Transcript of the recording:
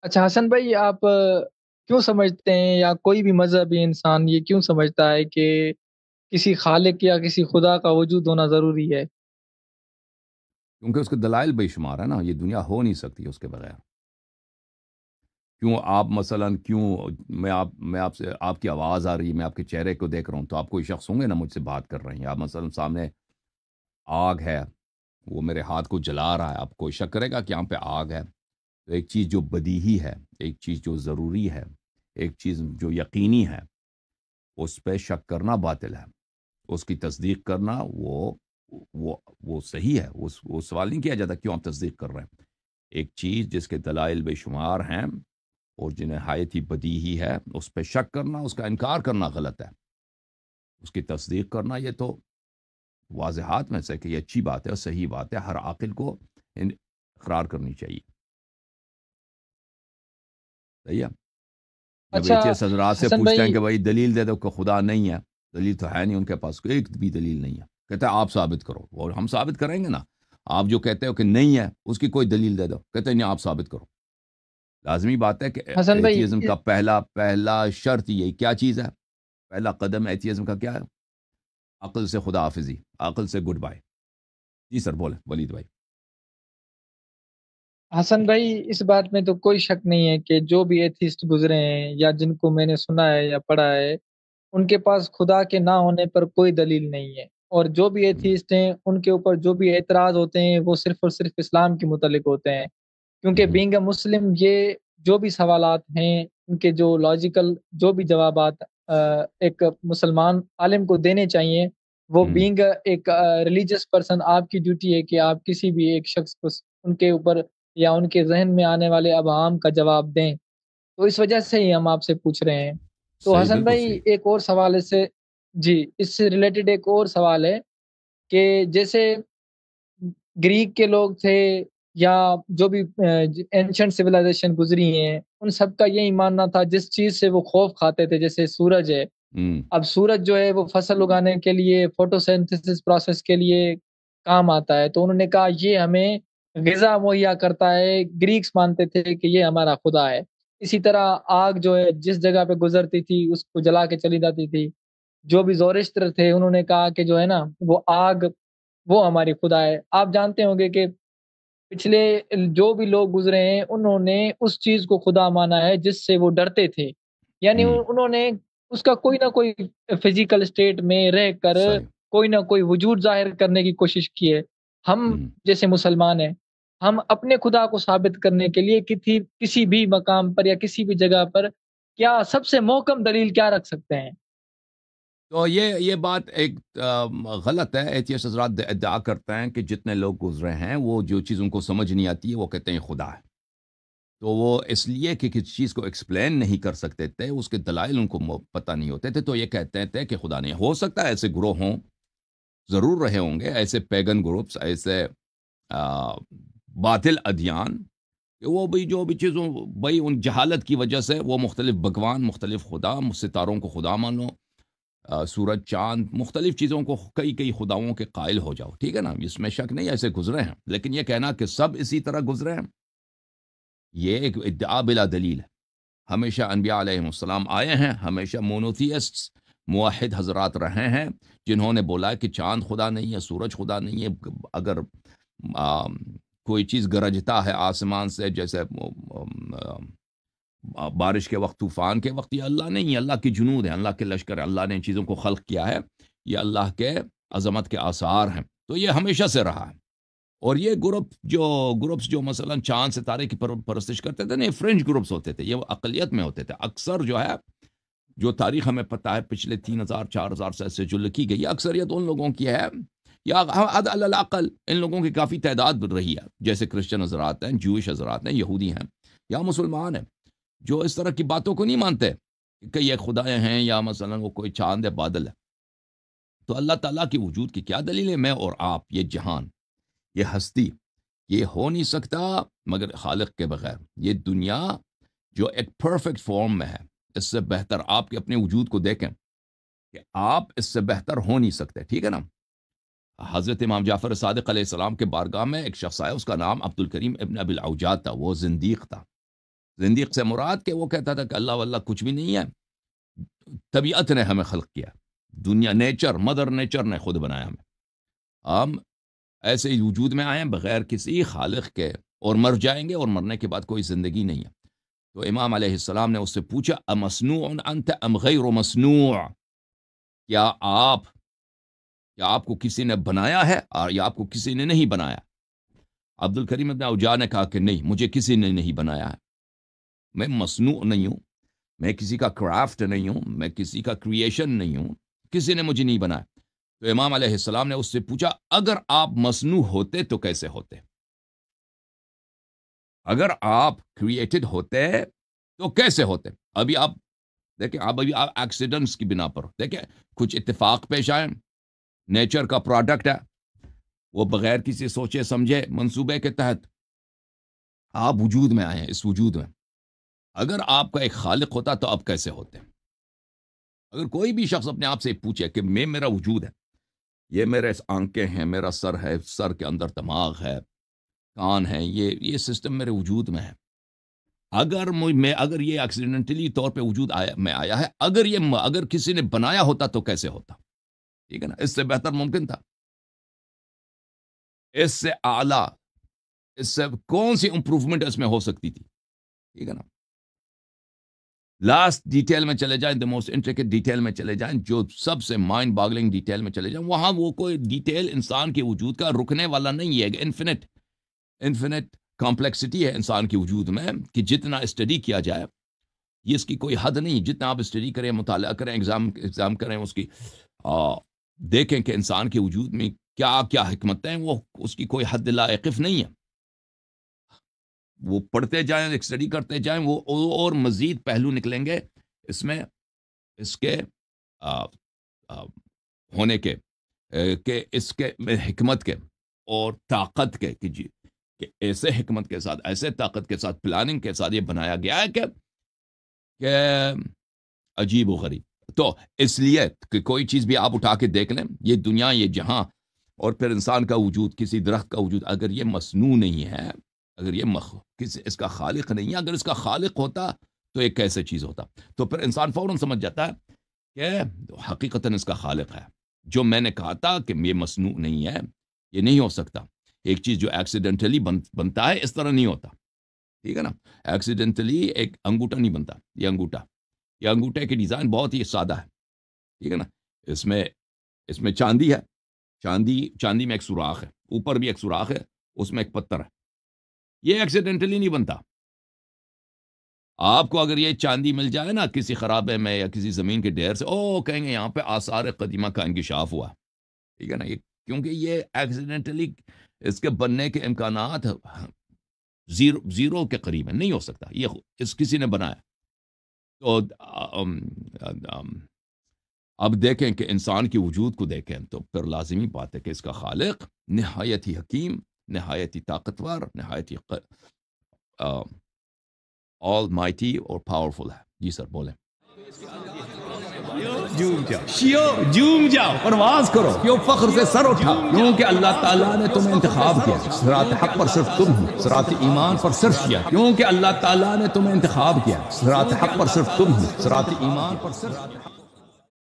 اچھا حسن بھائی، آپ کیوں سمجھتے ہیں یا کوئی بھی مذہبی انسان یہ کیوں سمجھتا ہے کہ کسی خالق یا کسی خدا کا وجود ہونا ضروری ہے؟ کیونکہ اس کے دلائل بے شمار ہے نا، یہ دنیا ہو نہیں سکتی اس کے بغیر۔ کیوں آپ مثلا کیوں میں آپ سے آپ کی آواز آ رہی ہے، میں آپ کے چہرے کو دیکھ رہا ہوں، تو آپ کوئی شخص ہوں گے نا مجھ سے بات کر رہے ہیں، یا مثلا سامنے آگ ہے، وہ میرے ہاتھ کو جلا رہا ہے، آپ کوئی شک کرے گا کہ یہاں پہ آگ ہے؟ تو ایک چیز جو بدیہی ہے، ایک چیز جو ضروری ہے، ایک چیز جو یقینی ہے، اس پہ شک کرنا باطل ہے، اس کی تصدیق کرنا وہ صحیح ہے، وہ سوال نہیں کیا جاتا کیوں آپ تصدیق کر رہے ہیں۔ ایک چیز جس کے دلائل بے شمار ہیں اور جو نہایت ہی بدیہی ہے، اس پہ شک کرنا، اس کا انکار کرنا غلط ہے، اس کی تصدیق کرنا یہ تو واضحات میں سے کہ یہ اچھی بات ہے اور صحیح بات ہے، ہر عاقل کو اقرار کرنی چاہیے۔ صحیح ہے؟ جب اچھا ایتھیسٹ حضرات سے حسن پوچھتے ہیں بھائی، کہ بھائی دلیل دے دو کہ خدا نہیں ہے، دلیل تو ہے نہیں ان کے پاس، کوئی ایک بھی دلیل نہیں ہے، کہتے ہیں آپ ثابت کرو، اور ہم ثابت کریں گے نا۔ آپ جو کہتے ہو کہ نہیں ہے اس کی کوئی دلیل دے دو، کہتے ہیں نہیں آپ ثابت کرو۔ لازمی بات ہے کہ حسن بھائی ایتھیزم کا پہلا شرط یہ کیا چیز ہے؟ پہلا قدم ایتھیزم کا کیا ہے؟ عقل سے خدا حافظی، عقل سے گڈ بائے۔ جی سر بولیں ولید بھائی۔ حسن بھائی، اس بات میں تو کوئی شک نہیں ہے کہ جو بھی ایتھیسٹ گزرے ہیں یا جن کو میں نے سنا ہے یا پڑھا ہے، ان کے پاس خدا کے نہ ہونے پر کوئی دلیل نہیں ہے۔ اور جو بھی ایتھیسٹ ہیں ان کے اوپر جو بھی اعتراض ہوتے ہیں وہ صرف اور صرف اسلام کے متعلق ہوتے ہیں، کیونکہ بینگ اے مسلم یہ جو بھی سوالات ہیں ان کے جو لاجیکل جو بھی جوابات ایک مسلمان عالم کو دینے چاہیے، وہ بینگ ایک ریلیجیس پرسن آپ کی ڈیوٹی ہے کہ آپ کسی بھی ایک شخص کو ان کے اوپر یا ان کے ذہن میں آنے والے ابہام کا جواب دیں۔ تو اس وجہ سے ہی ہم آپ سے پوچھ رہے ہیں۔ تو صحیح، حسن بالکل بھائی، صحیح۔ ایک اور سوال اس سے، جی اس سے ریلیٹڈ ایک اور سوال ہے کہ جیسے گریک کے لوگ تھے یا جو بھی اینشنٹ سویلائزیشن گزری ہیں، ان سب کا یہی ماننا تھا جس چیز سے وہ خوف کھاتے تھے، جیسے سورج ہے۔ ہوں اب سورج جو ہے وہ فصل اگانے کے لیے فوٹو سینتھسس پروسیس کے لیے کام آتا ہے، تو انہوں نے کہا یہ ہمیں غذا مہیا کرتا ہے۔ گریکس مانتے تھے کہ یہ ہمارا خدا ہے۔ اسی طرح آگ جو ہے جس جگہ پہ گزرتی تھی اس کو جلا کے چلی جاتی تھی۔ جو بھی زورشتر تھے انہوں نے کہا کہ جو ہے نا وہ آگ وہ ہماری خدا ہے۔ آپ جانتے ہوں گے کہ پچھلے جو بھی لوگ گزرے ہیں انہوں نے اس چیز کو خدا مانا ہے جس سے وہ ڈرتے تھے، یعنی ہوں انہوں نے اس کا کوئی نہ کوئی فزیکل اسٹیٹ میں رہ کر صحیح۔ کوئی نہ کوئی وجود ظاہر کرنے کی کوشش کی ہے۔ ہم ہوں جیسے مسلمان ہیں، ہم اپنے خدا کو ثابت کرنے کے لیے کسی بھی مقام پر یا کسی بھی جگہ پر کیا سب سے محکم دلیل کیا رکھ سکتے ہیں؟ تو یہ بات ایک غلط ہے۔ ایتھیسٹ حضرات ادعا کرتے ہیں کہ جتنے لوگ گزرے ہیں وہ جو چیز ان کو سمجھ نہیں آتی ہے وہ کہتے ہیں خدا ہے، تو وہ اس لیے کہ کسی چیز کو ایکسپلین نہیں کر سکتے تھے، اس کے دلائل ان کو پتہ نہیں ہوتے تھے، تو یہ کہتے تھے کہ خدا نہیں ہو سکتا ہے۔ ایسے گروہ ہوں، ضرور رہے ہوں گے ایسے پیگن گروپس، ایسے آ، باطل ادیان کہ وہ بھی جو بھی چیزوں بھائی ان جہالت کی وجہ سے وہ مختلف بھگوان، مختلف خدا، ستاروں کو خدا مانو، سورج چاند، مختلف چیزوں کو کئی خداؤں کے قائل ہو جاؤ، ٹھیک ہے نا، اس میں شک نہیں، ایسے گزرے ہیں، لیکن یہ کہنا کہ سب اسی طرح گزرے ہیں یہ ایک ادعا بلا دلیل ہے۔ ہمیشہ انبیاء علیہ السلام آئے ہیں، ہمیشہ مونوتھیسٹس موحد حضرات رہے ہیں جنہوں نے بولا کہ چاند خدا نہیں ہے، سورج خدا نہیں ہے، اگر آ, کوئی چیز گرجتا ہے آسمان سے، جیسے بارش کے وقت، طوفان کے وقت، یہ اللہ نہیں ہے، اللہ کی جنود ہے، اللہ کے لشکر ہے، اللہ نے ان چیزوں کو خلق کیا ہے، یہ اللہ کے عظمت کے آثار ہیں، تو یہ ہمیشہ سے رہا ہے۔ اور یہ گروپس جو مثلا چاند ستارے کی پرستش کرتے تھے نا، یہ فرنج گروپس ہوتے تھے، یہ اقلیت میں ہوتے تھے اکثر، جو ہے جو تاریخ ہمیں پتہ ہے پچھلے 3000 4000 سال سے جو لکھی گئی ہے، اکثریت ان لوگوں کی ہے، یا حد الاقل ان لوگوں کی کافی تعداد رہی ہے، جیسے کرسچن حضرات ہیں، جوئش حضرات ہیں، یہودی ہیں یا مسلمان ہیں، جو اس طرح کی باتوں کو نہیں مانتے کہ یہ خدائیں ہیں یا مثلا وہ کوئی چاند ہے، بادل ہے۔ تو اللہ تعالیٰ کی وجود کی کیا دلیل ہے؟ میں اور آپ، یہ جہان، یہ ہستی، یہ ہو نہیں سکتا مگر خالق کے بغیر۔ یہ دنیا جو ایک پرفیکٹ فارم میں ہے، اس سے بہتر آپ کے اپنے وجود کو دیکھیں کہ آپ اس سے بہتر ہو نہیں سکتے، ٹھیک ہے نا۔ حضرت امام جعفر صادق علیہ السلام کے بارگاہ میں ایک شخص آیا، اس کا نام عبد الکریم ابن ابی العوجاج تھا، وہ زندیق تھا، زندیق سے مراد کہ وہ کہتا تھا کہ اللہ واللہ کچھ بھی نہیں ہے، طبیعت نے ہمیں خلق کیا، دنیا نیچر، مدر نیچر نے خود بنایا ہمیں، ہم ایسے ہی وجود میں آئے ہیں بغیر کسی خالق کے، اور مر جائیں گے، اور مرنے کے بعد کوئی زندگی نہیں ہے۔ تو امام علیہ السلام نے اس سے پوچھا امصنوع انت ام غیر مصنوع، کیا آپ کو کسی نے بنایا ہے اور یا آپ کو کسی نے نہیں بنایا؟ عبد الکریم ابن اوجاع نے کہا کہ نہیں، مجھے کسی نے نہیں بنایا ہے، میں مصنوع نہیں ہوں، میں کسی کا کرافٹ نہیں ہوں، میں کسی کا کریشن نہیں ہوں، کسی نے مجھے نہیں بنایا۔ تو امام علیہ السلام نے اس سے پوچھا اگر آپ مصنوع ہوتے تو کیسے ہوتے؟ اگر آپ کریٹڈ ہوتے تو کیسے ہوتے؟ ابھی آپ دیکھیں، ابھی آپ ایکسیڈنٹس کی بنا پر دیکھیں، کچھ اتفاق پیش آئے، نیچر کا پروڈکٹ ہے، وہ بغیر کسی سوچے سمجھے منصوبے کے تحت آپ وجود میں آئے ہیں، اس وجود میں۔ اگر آپ کا ایک خالق ہوتا تو آپ کیسے ہوتے؟ اگر کوئی بھی شخص اپنے آپ سے پوچھے کہ میرا وجود ہے، یہ میرے آنکھیں ہیں، میرا سر ہے، سر کے اندر دماغ ہے، کان ہے، یہ سسٹم میرے وجود میں ہے، اگر یہ ایکسیڈنٹلی طور پہ وجود آیا ہے، اگر کسی نے بنایا ہوتا تو کیسے ہوتا؟ ٹھیک ہے نا، اس سے بہتر ممکن تھا، اس سے اعلیٰ، اس سے کون سی امپروومنٹ اس میں ہو سکتی تھی؟ ٹھیک ہے نا، لاسٹ ڈیٹیل میں چلے جائیں، دا موسٹ انٹریکٹ ڈیٹیل میں چلے جائیں، جو سب سے مائنڈ باگلنگ ڈیٹیل میں چلے جائیں، وہاں وہ کوئی ڈیٹیل انسان کے وجود کا رکنے والا نہیں ہے، انفینٹ کمپلیکسٹی ہے انسان کے وجود میں، کہ جتنا اسٹڈی کیا جائے یہ اس کی کوئی حد نہیں، جتنا آپ اسٹڈی کریں، مطالعہ کریں، ایگزام کریں، اس کی دیکھیں کہ انسان کے وجود میں کیا کیا حکمتیں ہیں، وہ اس کی کوئی حد لائقف نہیں ہے، وہ پڑھتے جائیں، اسٹڈی کرتے جائیں، وہ اور مزید پہلو نکلیں گے اس میں، اس کے ہونے کے، کہ اس کے حکمت کے اور طاقت کے، کہ ایسے حکمت کے ساتھ، ایسے طاقت کے ساتھ، پلاننگ کے ساتھ یہ بنایا گیا ہے کہ عجیب و غریب۔ تو اس لیے کہ کوئی چیز بھی آپ اٹھا کے دیکھ لیں، یہ دنیا، یہ جہاں، اور پھر انسان کا وجود، کسی درخت کا وجود، اگر یہ مصنوع نہیں ہے، اگر یہ اس کا خالق نہیں ہے، اگر اس کا خالق ہوتا تو ایک کیسے چیز ہوتا؟ تو پھر انسان فوراً سمجھ جاتا ہے کہ حقیقتاً اس کا خالق ہے۔ جو میں نے کہا تھا کہ یہ مصنوع نہیں ہے، یہ نہیں ہو سکتا، ایک چیز جو ایکسیڈنٹلی بنتا ہے اس طرح نہیں ہوتا، ٹھیک ہے نا، ایکسیڈنٹلی ایک انگوٹھا نہیں بنتا، یہ انگوٹھے کی ڈیزائن بہت ہی سادہ ہے، ٹھیک ہے نا، اس میں چاندی ہے، چاندی میں ایک سوراخ ہے، اوپر بھی ایک سوراخ ہے، اس میں ایک پتھر ہے، یہ ایکسیڈنٹلی نہیں بنتا۔ آپ کو اگر یہ چاندی مل جائے نا کسی خرابے میں یا کسی زمین کے ڈھیر سے، کہیں گے یہاں پہ آثار قدیمہ کا انکشاف ہوا، ٹھیک ہے نا، کیونکہ یہ ایکسیڈنٹلی اس کے بننے کے امکانات زیرو کے قریب ہے، نہیں ہو سکتا، یہ کسی نے بنایا۔ تو اب دیکھیں کہ انسان کے وجود کو دیکھیں تو پھر لازمی بات ہے کہ اس کا خالق نہایت ہی حکیم، نہایت ہی طاقتور، نہایت ہی آل مائٹی اور پاورفل ہے۔ جی سر بولیں۔ جوم جاؤ، پرواز کرو، کیوں فخر سے سر اٹھا، کیونکہ اللہ تعالیٰ نے تمہیں انتخاب کیا، صراط حق پر صرف تم ہو، صراط ایمان پر صرف کیا، کیونکہ اللہ تعالیٰ نے تمہیں انتخاب کیا، صراط حق پر صرف تم ہو، صراط ایمان پر صرف